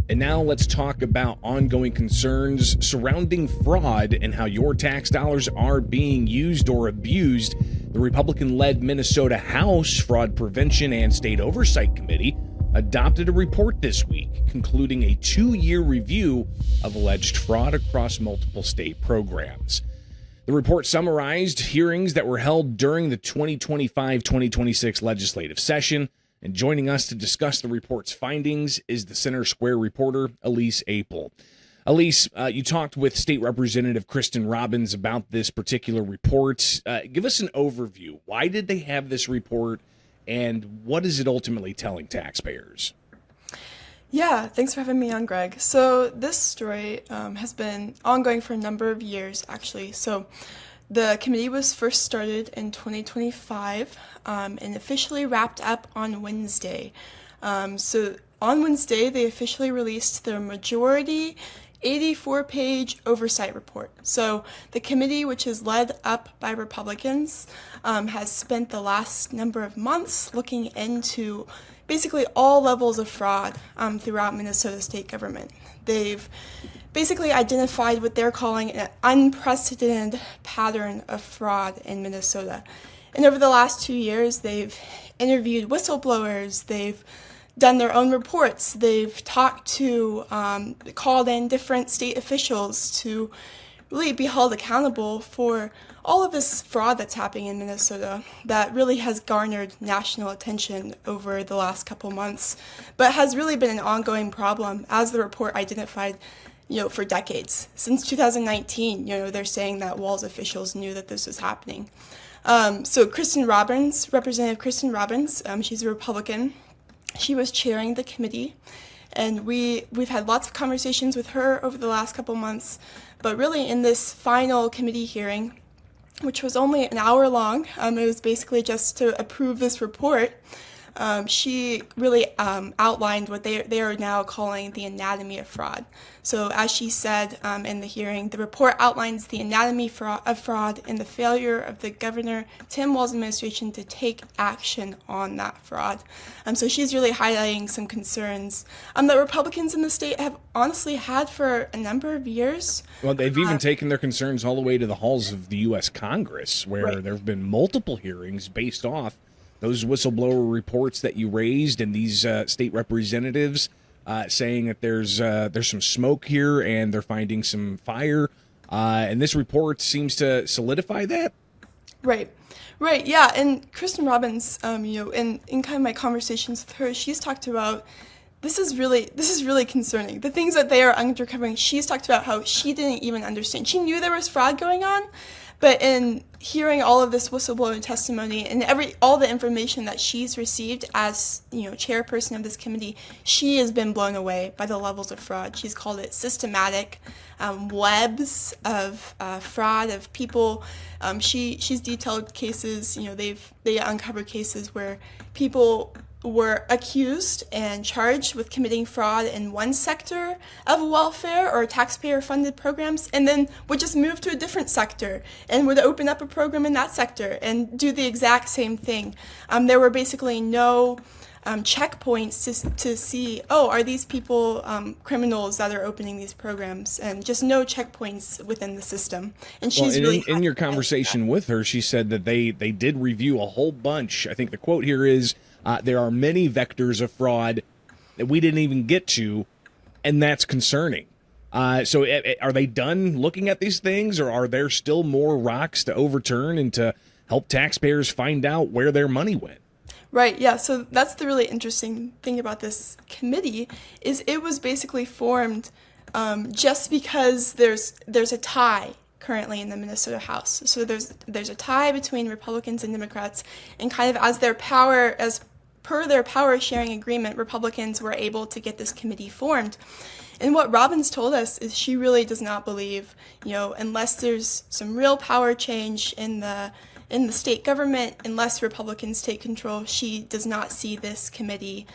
And now let's talk about ongoing concerns surrounding fraud and how your tax dollars are being used or abused. The Republican-led Minnesota House Fraud Prevention and State Oversight Committee adopted a report this week, concluding a 2-year review of alleged fraud across multiple state programs. The report summarized hearings that were held during the 2025-2026 legislative session. And joining us to discuss the report's findings is the Center Square reporter, Elise Apel. Elise, you talked with State Representative Kristen Robbins about this particular report. Give us an overview. Why did they have this report, and what is it ultimately telling taxpayers? Yeah, thanks for having me on, Greg. So this story has been ongoing for a number of years, actually. So the committee was first started in 2025 and officially wrapped up on Wednesday. So on Wednesday, they officially released their majority 84-page oversight report. So the committee, which is led up by Republicans, has spent the last number of months looking into basically all levels of fraud throughout Minnesota state government. They've basically identified what they're calling an unprecedented pattern of fraud in Minnesota. And over the last 2 years, they've interviewed whistleblowers, they've done their own reports, they've talked to, called in different state officials to really be held accountable for all of this fraud that's happening in Minnesota that really has garnered national attention over the last couple months, but has really been an ongoing problem, as the report identified, for decades. Since 2019, they're saying that Walz officials knew that this was happening. So Representative Kristen Robbins, she's a Republican. She was chairing the committee, and we've had lots of conversations with her over the last couple months, but really in this final committee hearing, which was only an hour long, it was basically just to approve this report. She really outlined what they are now calling the anatomy of fraud. So as she said in the hearing, the report outlines the anatomy of fraud and the failure of the Governor Tim Walz administration to take action on that fraud. So she's really highlighting some concerns that Republicans in the state have honestly had for a number of years. Well, they've even taken their concerns all the way to the halls of the U.S. Congress, where there have been multiple hearings based off those whistleblower reports that you raised, and these state representatives saying that there's some smoke here and they're finding some fire, and this report seems to solidify that. Right, yeah. And Kristen Robbins, in kind of my conversations with her, she's talked about this is really concerning. The things that they are uncovering, she's talked about how she didn't even understand. She knew there was fraud going on, but in hearing all of this whistleblower testimony and all the information that she's received as chairperson of this committee, she has been blown away by the levels of fraud. She's called it systematic webs of fraud of people. She's detailed cases. They uncovered cases where people were accused and charged with committing fraud in one sector of welfare or taxpayer-funded programs, and then would just move to a different sector and would open up a program in that sector and do the exact same thing. There were basically no checkpoints to see, are these people criminals that are opening these programs, and just no checkpoints within the system. And she's in your conversation with her, she said that they did review a whole bunch. I think the quote here is, there are many vectors of fraud that we didn't even get to, and that's concerning. So are they done looking at these things, or are there still more rocks to overturn and to help taxpayers find out where their money went? Right, yeah, so that's the really interesting thing about this committee, is it was basically formed just because there's a tie currently in the Minnesota House. So there's a tie between Republicans and Democrats, and kind of as per their power sharing agreement, Republicans were able to get this committee formed. And what Robbins told us is she really does not believe, unless there's some real power change in the state government, unless Republicans take control, she does not see this committee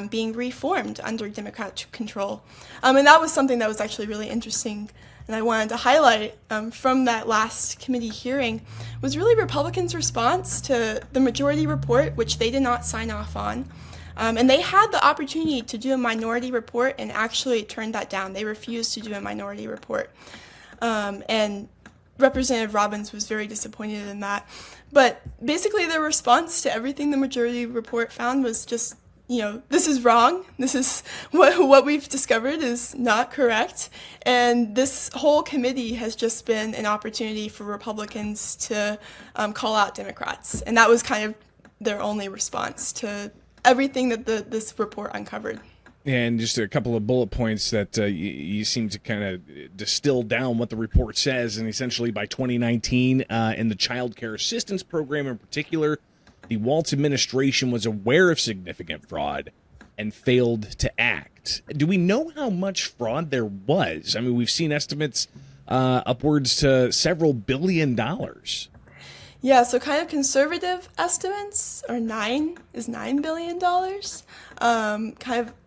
being reformed under Democrat control. And that was something that was actually really interesting, and I wanted to highlight from that last committee hearing, was really Republicans' response to the majority report, which they did not sign off on. And they had the opportunity to do a minority report and actually turned that down. They refused to do a minority report. And Representative Robbins was very disappointed in that. But basically their response to everything the majority report found was just, this is wrong. This is what we've discovered is not correct. And this whole committee has just been an opportunity for Republicans to call out Democrats. And that was kind of their only response to everything that this report uncovered. And just a couple of bullet points that you seem to kind of distill down what the report says. And essentially by 2019, in the Child Care Assistance Program in particular, the Walz administration was aware of significant fraud and failed to act. Do we know how much fraud there was? I mean, we've seen estimates upwards to several $1 billion. Yeah, so kind of conservative estimates are $9 billion.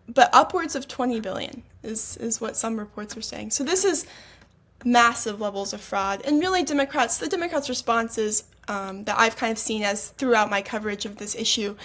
But upwards of 20 billion is what some reports are saying. So this is massive levels of fraud. And really the Democrats' responses that I've kind of seen as throughout my coverage of this issue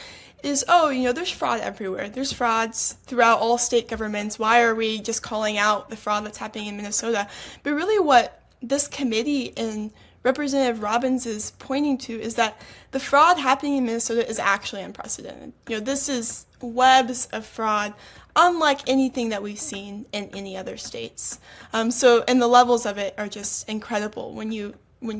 is, there's fraud everywhere. There's frauds throughout all state governments. Why are we just calling out the fraud that's happening in Minnesota? But really what this committee and Representative Robbins is pointing to is that the fraud happening in Minnesota is actually unprecedented. This is webs of fraud unlike anything that we've seen in any other states. And the levels of it are just incredible when you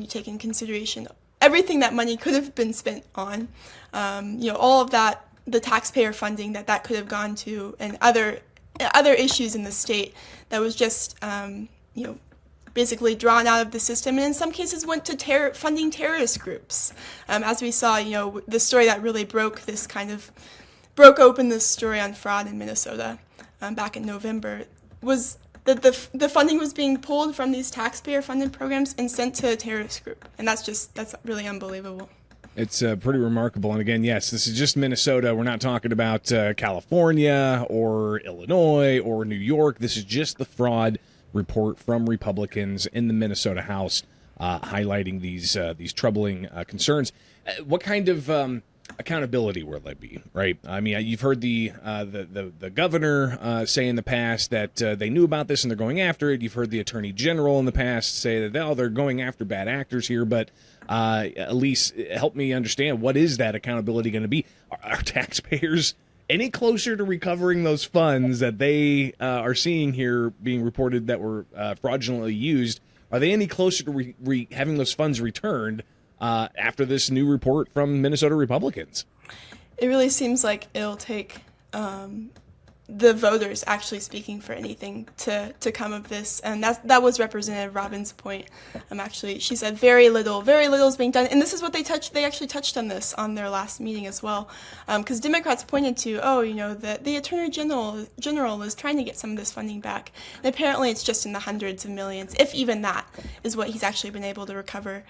take in consideration everything that money could have been spent on, all of that, the taxpayer funding that could have gone to, and other issues in the state that was just, basically drawn out of the system, and in some cases went to funding terrorist groups. As we saw, the story that really broke open this story on fraud in Minnesota back in November was that the funding was being pulled from these taxpayer-funded programs and sent to a terrorist group, and that's really unbelievable. It's pretty remarkable. And again, yes, this is just Minnesota. We're not talking about California or Illinois or New York. This is just the fraud report from Republicans in the Minnesota House highlighting these troubling concerns. What kind of accountability will there be, right? I mean, you've heard the governor say in the past that they knew about this and they're going after it. You've heard the attorney general in the past say that they're going after bad actors here, but at least help me understand, what is that accountability going to be? Are taxpayers any closer to recovering those funds that they are seeing here being reported that were fraudulently used? Are they any closer to having those funds returned after this new report from Minnesota Republicans? It really seems like it'll take the voters actually speaking for anything to come of this, and that was Representative Robbins' point. Actually, she said very little is being done, and this is what they actually touched on this on their last meeting as well, because Democrats pointed to, the Attorney General is trying to get some of this funding back, and apparently it's just in the hundreds of millions, if even that is what he's actually been able to recover.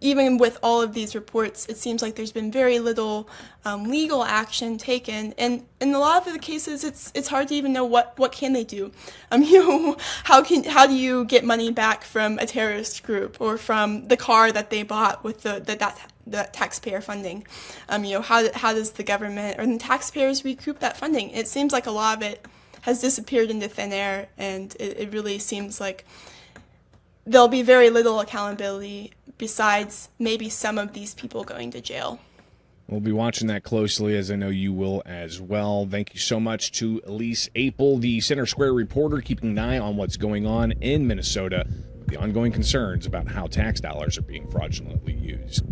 Even with all of these reports, it seems like there's been very little legal action taken, and in a lot of the cases, it's hard to even know what can they do. How do you get money back from a terrorist group or from the car that they bought with the taxpayer funding? How does the government or the taxpayers recoup that funding? It seems like a lot of it has disappeared into thin air, and it really seems like there'll be very little accountability besides maybe some of these people going to jail. We'll be watching that closely, as I know you will as well. Thank you so much to Elise Apel, the Center Square reporter, keeping an eye on what's going on in Minnesota with the ongoing concerns about how tax dollars are being fraudulently used.